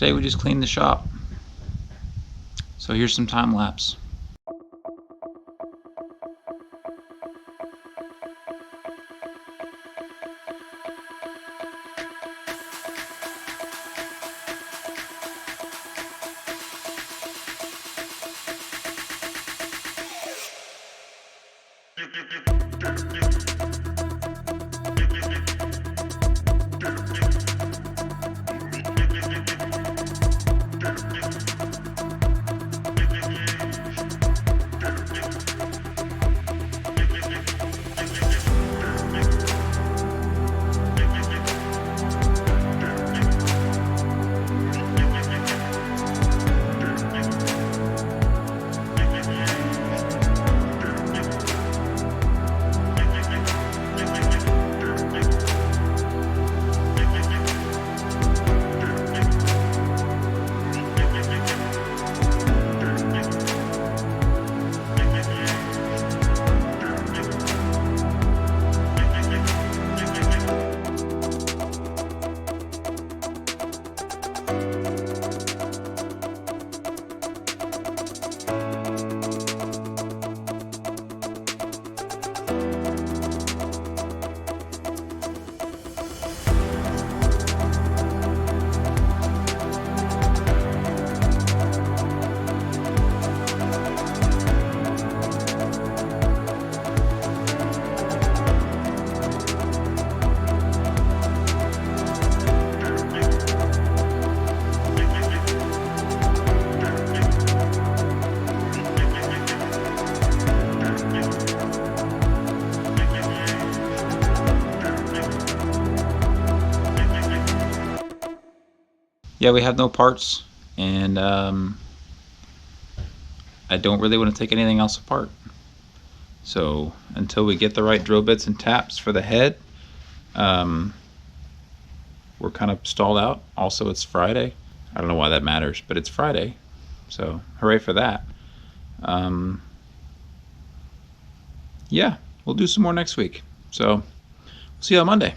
today we just cleaned the shop. So here's some time lapse. Yeah, we have no parts, and I don't really want to take anything else apart. So until we get the right drill bits and taps for the head, we're kind of stalled out. Also, it's Friday. I don't know why that matters, but it's Friday, so hooray for that. Yeah, we'll do some more next week. So see you on Monday.